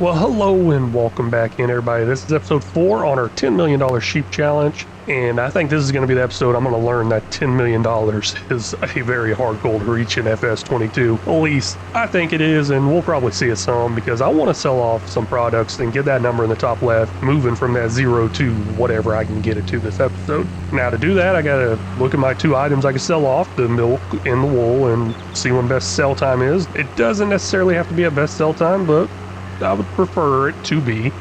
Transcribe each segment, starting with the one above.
Well, hello and welcome back in, everybody. This is episode 4 on our $10 million sheep challenge, and I think this is going to be the episode I'm going to learn that $10 million is a very hard goal to reach in FS22. At least, I think it is, and we'll probably see it some, because I want to sell off some products and get that number in the top left, moving from that 0 to whatever I can get it to this episode. Now, to do that, I got to look at my two items I can sell off, the milk and the wool, and see when best sell time is. It doesn't necessarily have to be a best sell time, but I would prefer it to be,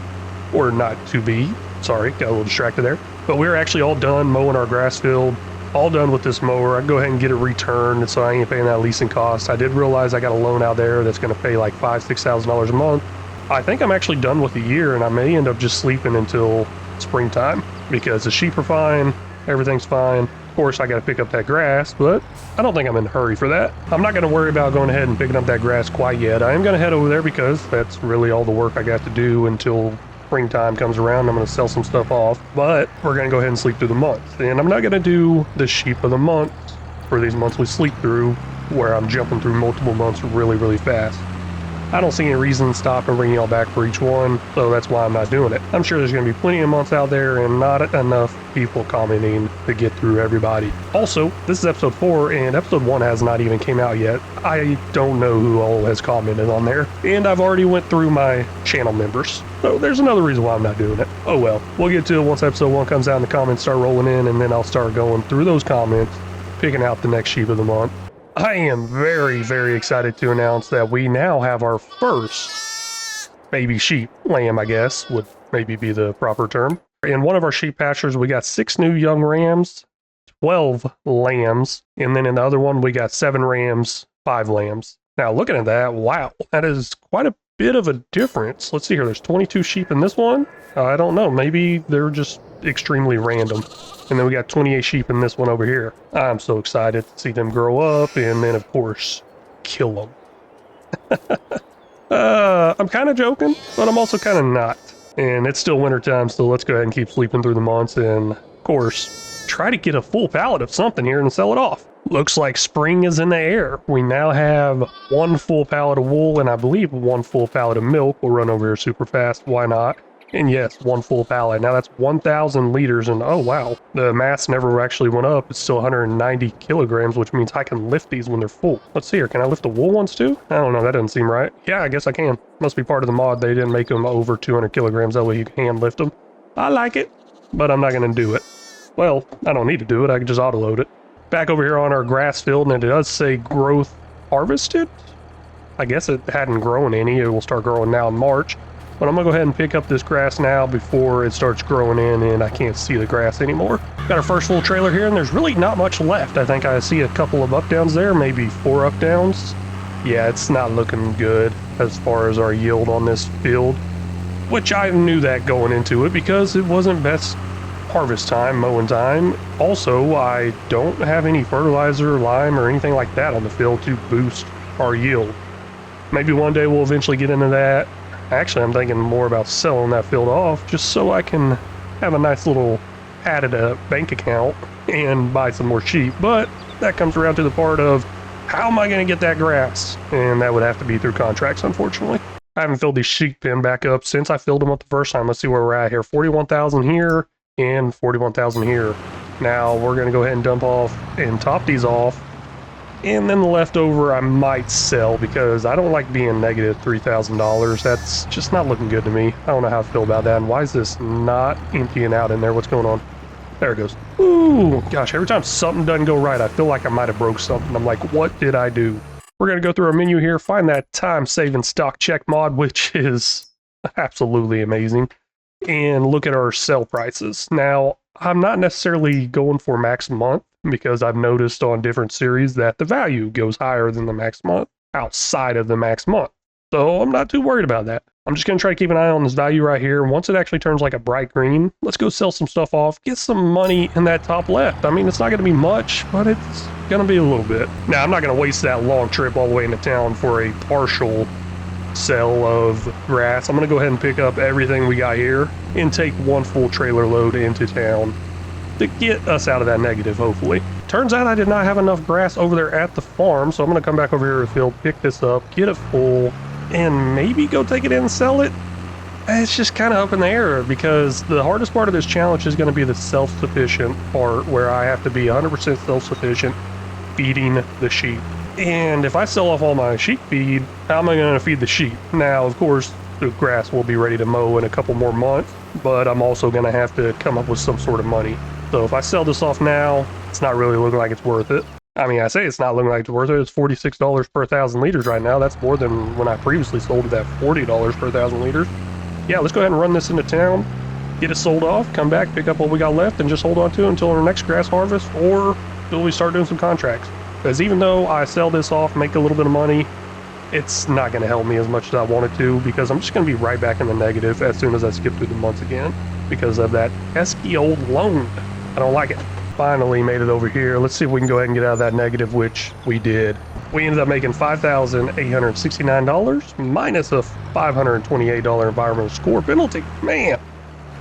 or not to be. Sorry, got a little distracted there. But we're actually all done mowing our grass field, all done with this mower. I can go ahead and get it returned, so I ain't paying that leasing cost. I did realize I got a loan out there that's going to pay like $5,000–6,000 a month. I think I'm actually done with the year, and I may end up just sleeping until springtime, because the sheep are fine, everything's fine. Of course, I got to pick up that grass, but I don't think I'm in a hurry for that. I'm not going to worry about going ahead and picking up that grass quite yet. I am going to head over there because that's really all the work I got to do until springtime comes around. I'm going to sell some stuff off, but we're going to go ahead and sleep through the month. And I'm not going to do the sheep of the month for these months we sleep through, where I'm jumping through multiple months really fast. I don't see any reason to stop and bring y'all back for each one, so that's why I'm not doing it. I'm sure there's going to be plenty of months out there and not enough people commenting to get through everybody. Also, this is episode 4, and episode 1 has not even came out yet. I don't know who all has commented on there, and I've already went through my channel members. So there's another reason why I'm not doing it. Oh well, we'll get to it once episode 1 comes out and the comments start rolling in, and then I'll start going through those comments, picking out the next sheep of the month. I am very excited to announce that we now have our first baby sheep, lamb I guess would maybe be the proper term. In one of our sheep pastures we got 6 new young rams, 12 lambs, and then in the other one we got 7 rams, 5 lambs. Now looking at that, wow, that is quite a bit of a difference. Let's see here, there's 22 sheep in this one. I don't know, maybe they're just extremely random. And then we got 28 sheep in this one over here. I'm so excited to see them grow up and then, of course, kill them. I'm kind of joking, but I'm also kind of not. And it's still wintertime, so let's go ahead and keep sleeping through the months and, of course, try to get a full pallet of something here and sell it off. Looks like spring is in the air. We now have 1 full pallet of wool and I believe 1 full pallet of milk. We'll run over here super fast. Why not? And yes, 1 full pallet. Now that's 1,000 liters, and oh wow, the mass never actually went up. It's still 190 kilograms, which means I can lift these when they're full. Let's see here, can I lift the wool ones too? I don't know, that doesn't seem right. Yeah, I guess I can. Must be part of the mod. They didn't make them over 200 kilograms, that way you can hand lift them. I like it, but I'm not gonna do it. Well, I don't need to do it, I can just auto load it. Back over here on our grass field, and it does say growth harvested. I guess it hadn't grown any, it will start growing now in March. But I'm gonna go ahead and pick up this grass now before it starts growing in and I can't see the grass anymore. Got our first full trailer here and there's really not much left. I think I see a couple of up downs there, maybe 4 up downs. Yeah, it's not looking good as far as our yield on this field, which I knew that going into it because it wasn't best harvest time, mowing time. Also, I don't have any fertilizer, lime, or anything like that on the field to boost our yield. Maybe one day we'll eventually get into that. Actually, I'm thinking more about selling that field off just so I can have a nice little added bank account and buy some more sheep. But that comes around to the part of how am I going to get that grass? And that would have to be through contracts, unfortunately. I haven't filled these sheep pen back up since I filled them up the first time. Let's see where we're at here. 41,000 here and 41,000 here. Now we're going to go ahead and dump off and top these off. And then the leftover I might sell because I don't like being negative $3,000. That's just not looking good to me. I don't know how I feel about that. And why is this not emptying out in there? What's going on? There it goes. Ooh, gosh, every time something doesn't go right, I feel like I might have broke something. I'm like, what did I do? We're going to go through our menu here, find that time-saving stock check mod, which is absolutely amazing, and look at our sell prices. Now, I'm not necessarily going for max month because I've noticed on different series that the value goes higher than the max month outside of the max month. So I'm not too worried about that. I'm just going to try to keep an eye on this value right here. Once it actually turns like a bright green, let's go sell some stuff off, get some money in that top left. I mean, it's not going to be much, but it's going to be a little bit. Now, I'm not going to waste that long trip all the way into town for a partial sell of grass. I'm going to go ahead and pick up everything we got here and take 1 full trailer load into town to get us out of that negative, hopefully. Turns out I did not have enough grass over there at the farm, so I'm going to come back over here to the field, pick this up, get it full, and maybe go take it in and sell it. It's just kind of up in the air because the hardest part of this challenge is going to be the self-sufficient part where I have to be 100% self-sufficient feeding the sheep. And if I sell off all my sheep feed, how am I going to feed the sheep? Now, of course, the grass will be ready to mow in a couple more months, but I'm also going to have to come up with some sort of money. So if I sell this off now, it's not really looking like it's worth it. I mean, I say it's not looking like it's worth it. It's $46 per 1,000 liters right now. That's more than when I previously sold it at $40 per 1,000 liters. Yeah, let's go ahead and run this into town, get it sold off, come back, pick up what we got left, and just hold on to it until our next grass harvest or until we start doing some contracts. Because even though I sell this off, make a little bit of money, it's not going to help me as much as I want it to, because I'm just going to be right back in the negative as soon as I skip through the months again because of that pesky old loan. I don't like it. Finally made it over here. Let's see if we can go ahead and get out of that negative, which we did. We ended up making $5,869 minus a $528 environmental score penalty. Man,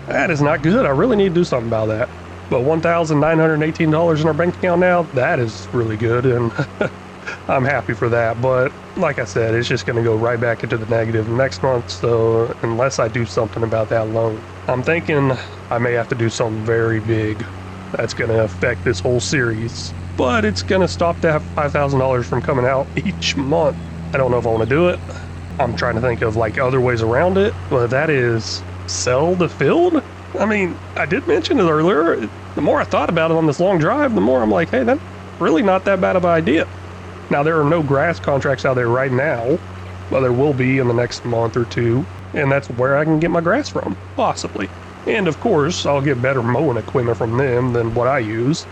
that is not good. I really need to do something about that. But $1,918 in our bank account now, that is really good, and I'm happy for that. But like I said, it's just going to go right back into the negative next month, so unless I do something about that loan. I'm thinking I may have to do something very big that's going to affect this whole series, but it's going to stop that $5,000 from coming out each month. I don't know if I want to do it. I'm trying to think of like other ways around it, but that is sell the field. I mean, I did mention it earlier. The more I thought about it on this long drive, the more I'm like, hey, that's really not that bad of an idea. Now, there are no grass contracts out there right now, but there will be in the next month or two, and that's where I can get my grass from, possibly. And of course, I'll get better mowing equipment from them than what I use,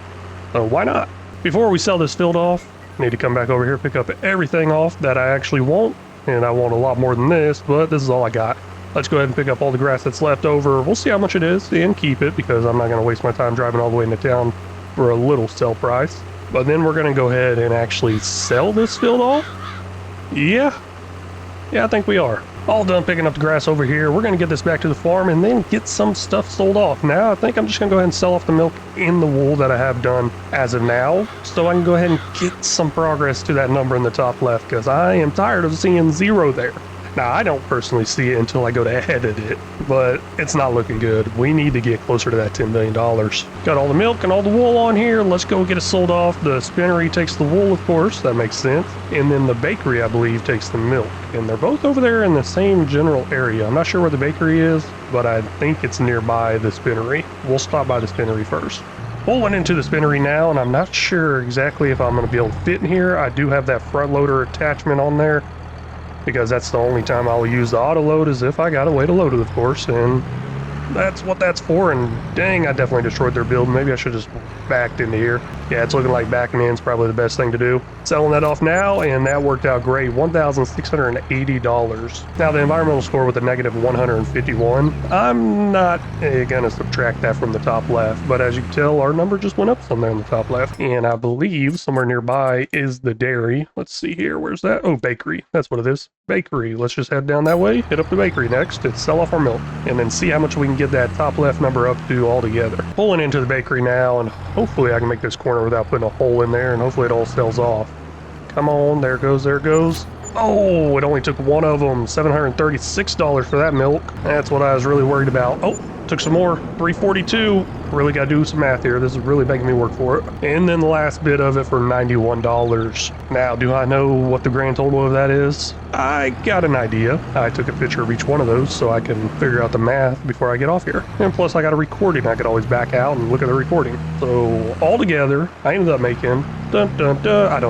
so why not? Before we sell this field off, I need to come back over here, pick up everything off that I actually want, and I want a lot more than this, but this is all I got. Let's go ahead and pick up all the grass that's left over. We'll see how much it is and keep it, because I'm not going to waste my time driving all the way into town for a little sell price. But then we're going to go ahead and actually sell this field off. Yeah, I think we are. All done picking up the grass over here. We're going to get this back to the farm and then get some stuff sold off. Now, I think I'm just going to go ahead and sell off the milk and the wool that I have done as of now, so I can go ahead and get some progress to that number in the top left, because I am tired of seeing 0 there. Now, I don't personally see it until I go to edit it, but it's not looking good. We need to get closer to that $10 million. Got all the milk and all the wool on here. Let's go get it sold off. The spinnery takes the wool, of course. That makes sense. And then the bakery, I believe, takes the milk. And they're both over there in the same general area. I'm not sure where the bakery is, but I think it's nearby the spinnery. We'll stop by the spinnery first. Pulling into the spinnery now, and I'm not sure exactly if I'm going to be able to fit in here. I do have that front loader attachment on there, because that's the only time I'll use the auto load is if I got a way to load it, of course, and that's what that's for. And dang, I definitely destroyed their build. Maybe I should just backed into here. Yeah, it's looking like backing in is probably the best thing to do. Selling that off now, and that worked out great. $1,680. Now the environmental score with a negative 151. I'm not gonna subtract that from the top left, but as you can tell, our number just went up some there in the top left. And I believe somewhere nearby is the dairy. Let's see here. Where's that? Oh, bakery. That's what it is. Bakery. Let's just head down that way, hit up the bakery next, and sell off our milk, and then see how much we can get that top left number up to all together. Pulling into the bakery now, and hopefully I can make this corner without putting a hole in there, and hopefully it all sells off. Come on, there it goes, there it goes. Oh, it only took one of them. $736 for that milk. That's what I was really worried about. Oh, took some more. $342. Really got to do some math here. This is really making me work for it. And then the last bit of it for $91. Now, do I know what the grand total of that is? I got an idea. I took a picture of each one of those so I can figure out the math before I get off here. And plus, I got a recording. I could always back out and look at the recording. So, altogether, I ended up making, I don't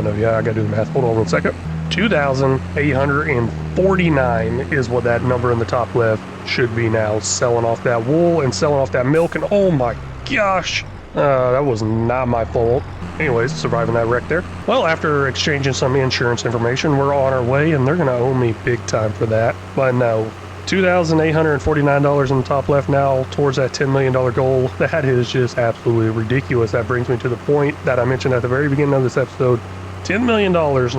know. Yeah, I got to do the math. Hold on 1 second. $2,849 is what that number in the top left should be now, selling off that wool and selling off that milk. And oh my gosh, that was not my fault. Anyways, surviving that wreck there. Well, after exchanging some insurance information, we're on our way, and they're going to owe me big time for that. But no, $2,849 in the top left now towards that $10 million goal. That is just absolutely ridiculous. That brings me to the point that I mentioned at the very beginning of this episode. $10 million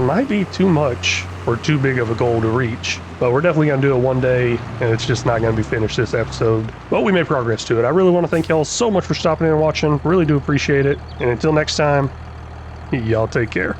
might be too much or too big of a goal to reach, but we're definitely going to do it one day, and it's just not going to be finished this episode. But we made progress to it. I really want to thank y'all so much for stopping in and watching. Really do appreciate it. And until next time, y'all take care.